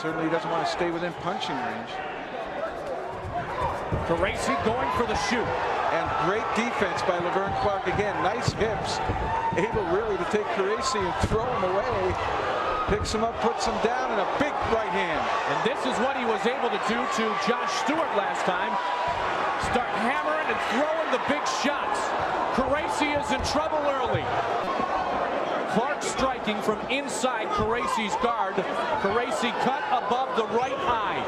Certainly doesn't want to stay within punching range. Gracie going for the shoot. And great defense by Laverne Clark again. Nice hips. Able really to take Gracie and throw him away. Picks him up, puts him down, and a big right hand. And this is what he was able to do to Josh Stewart last time. Start hammering and throwing the big shots. Gracie is in trouble early. Clark striking from inside Gracie's guard. Gracie cut above the right eye.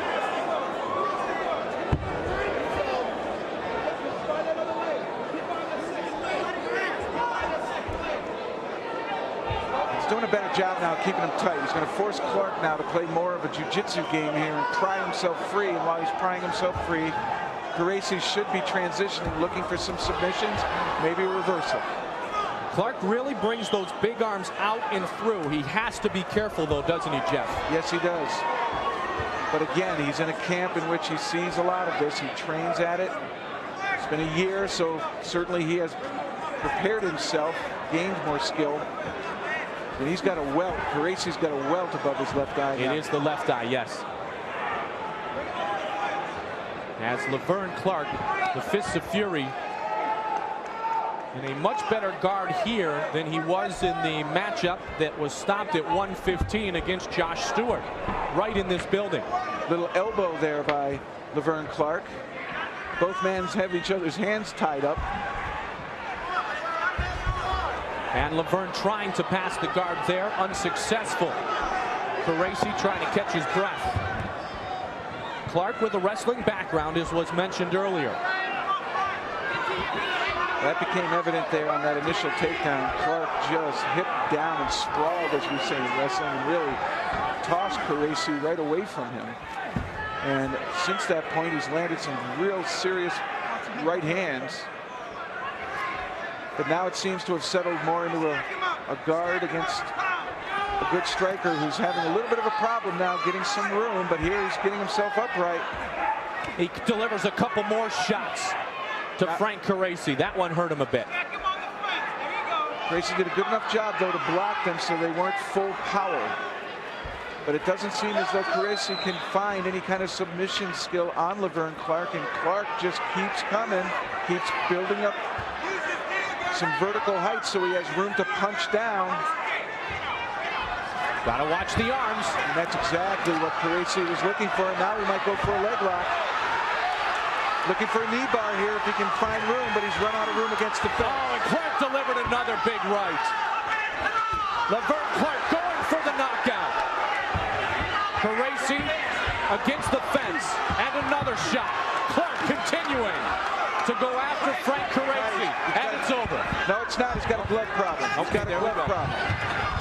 Doing a better job now keeping him tight. He's going to force Clark now to play more of a jiu-jitsu game here and pry himself free. And while he's prying himself free, Gracie should be transitioning, looking for some submissions, maybe a reversal. Clark really brings those big arms out and through. He has to be careful though, doesn't he, Jeff? Yes, he does. But again, he's in a camp in which he sees a lot of this. He trains at it. It's been a year, so certainly he has prepared himself, gained more skill. And he's got a welt. Gracie's got a welt above his left eye. It is the left eye, yes. As Laverne Clark, the Fists of Fury, in a much better guard here than he was in the matchup that was stopped at 115 against Josh Stewart, right in this building. Little elbow there by Laverne Clark. Both men have each other's hands tied up. And Laverne trying to pass the guard there, unsuccessful. Gracie trying to catch his breath. Clark with a wrestling background, as was mentioned earlier. That became evident there on that initial takedown. Clark just hip down and sprawled, as we say in wrestling, and really tossed Gracie right away from him. And since that point, he's landed some real serious right hands. But now it seems to have settled more into a guard against a good striker who's having a little bit of a problem now getting some room, but here he's getting himself upright. He delivers a couple more shots to Frank Gracie. That one hurt him a bit. Gracie did a good enough job, though, to block them so they weren't full power. But it doesn't seem as though Gracie can find any kind of submission skill on Laverne Clark, and Clark just keeps coming, keeps building up some vertical height so he has room to punch down. Gotta watch the arms. And that's exactly what Gracie was looking for. And now he might go for a leg lock. Looking for a knee bar here if he can find room, but he's run out of room against the fence. Oh, and Clark delivered another big right. Laverne Clark going for the knockout. Gracie against the fence, and another shot. Clark continuing to go after Frank Gracie, and it's over. No, it's not. He's got a glove problem. He's got a glove problem.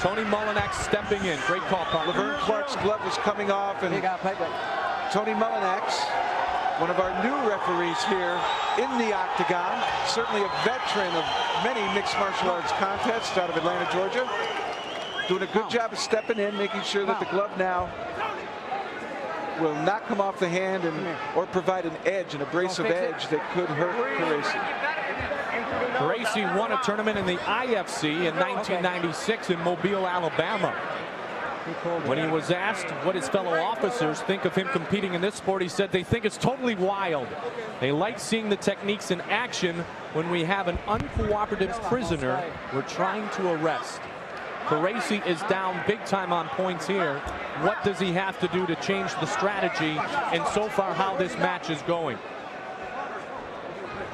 Tony Mullinax stepping in. Great call, partner. Laverne Clark's glove was coming off, and Tony Mullinax, one of our new referees here in the octagon, certainly a veteran of many mixed martial arts contests out of Atlanta, Georgia, doing a good job of stepping in, making sure that the glove now will not come off the hand or provide an edge, an abrasive edge that could hurt Gracie. Gracie won a tournament in the IFC in 1996 in Mobile, Alabama. When he was asked what his fellow officers think of him competing in this sport, he said they think it's totally wild. They like seeing the techniques in action when we have an uncooperative prisoner we're trying to arrest. Gracie is down big time on points here. What does he have to do to change the strategy, and so far how this match is going?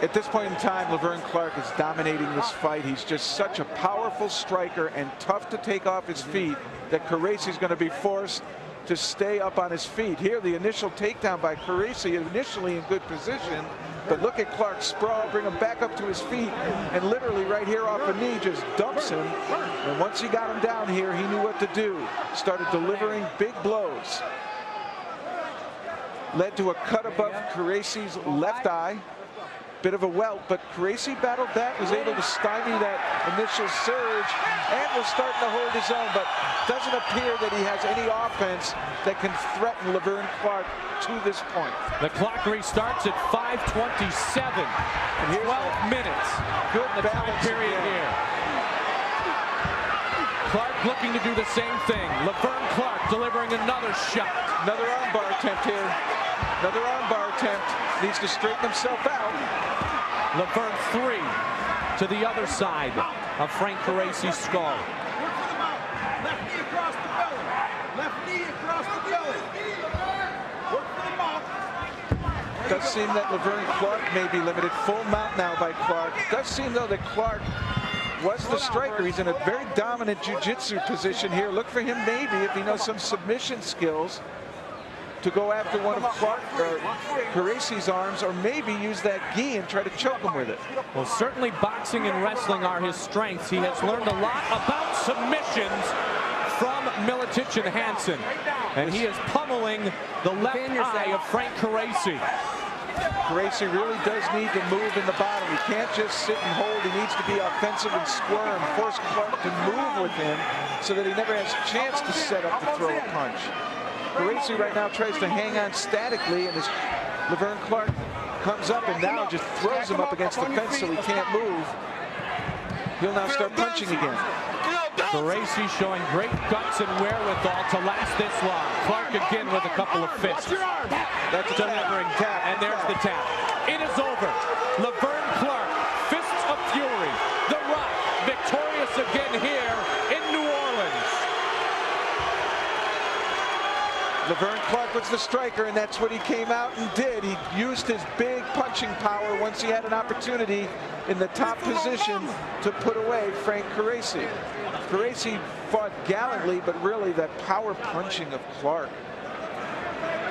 At this point in time, Laverne Clark is dominating this fight. He's just such a powerful striker and tough to take off his feet that Gracie's going to be forced to stay up on his feet. Here, the initial takedown by Gracie, initially in good position, but look at Clark sprawl, bring him back up to his feet, and literally right here off a knee just dumps him. And once he got him down here, he knew what to do. Started delivering big blows. Led to a cut above Gracie's left eye. Bit of a welt, but Gracie battled back, was able to stymie that initial surge, and was starting to hold his own, but doesn't appear that he has any offense that can threaten Laverne Clark to this point. The clock restarts at 5:27. 12 minutes. Good the time period here. Clark looking to do the same thing. Laverne Clark delivering another shot. Another armbar attempt here. Another armbar attempt. Needs to straighten himself out. Laverne 3 to the other side of Frank Caracci's skull. Left knee across the belly. Left knee across the belly. Work for the mouth. Does seem that Laverne Clark may be limited. Full mount now by Clark. Does seem though that Clark was the striker. He's in a very dominant jiu-jitsu position here. Look for him maybe, if he knows some submission skills, to go after one of Caracci's arms, or maybe use that gi and try to choke him with it. Well, certainly boxing and wrestling are his strengths. He has learned a lot about submissions from Miletich and Hansen. And he is pummeling the left eye of Frank Caracci. Caracci really does need to move in the bottom. He can't just sit and hold. He needs to be offensive and squirm, force Clark to move with him so that he never has a chance to set up to throw a punch. Caracci right now tries to hang on statically, and as Laverne Clark comes up and now just throws him up against the fence so he can't move, he'll now start punching again. Caracci showing great guts and wherewithal to last this long. Clark again with a couple of fists. That's a delivering tap. And there's the tap. It is over. Laverne Clark, fists of fury. The Rock, victorious again here in New Orleans. Laverne Clark was the striker, and that's what he came out and did. He used his big punching power once he had an opportunity in the top position to put away Frank Caracci. Caracci fought gallantly, but really that power punching of Clark.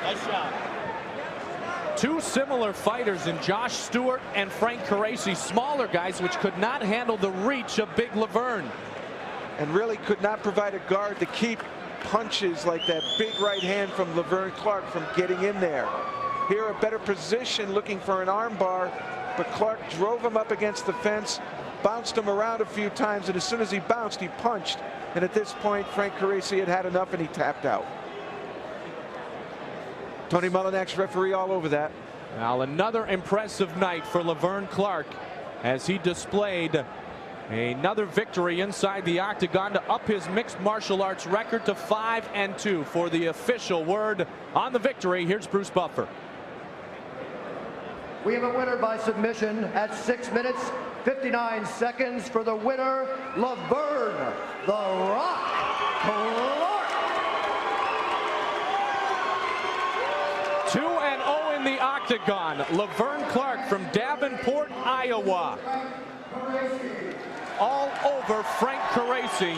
Nice shot. Two similar fighters in Josh Stewart and Frank Caracci, smaller guys which could not handle the reach of big Laverne. And really could not provide a guard to keep punches like that big right hand from Laverne Clark from getting in there. Here a better position looking for an arm bar, but Clark drove him up against the fence, bounced him around a few times, and as soon as he bounced, he punched. And at this point, Frank Caracci had had enough and he tapped out. Tony Mullinax, referee, all over that. Now another impressive night for Laverne Clark as he displayed another victory inside the octagon to up his mixed martial arts record to 5-2. For the official word on the victory, here's Bruce Buffer. We have a winner by submission at 6 minutes 59 seconds. For the winner, Laverne "The Rock" Clark. 2-0 in the octagon. Laverne Clark from Davenport, Iowa. All over Frank Caracci,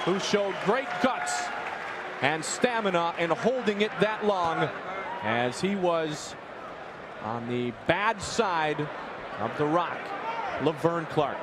who showed great guts and stamina in holding it that long as he was on the bad side of the Rock, Laverne Clark.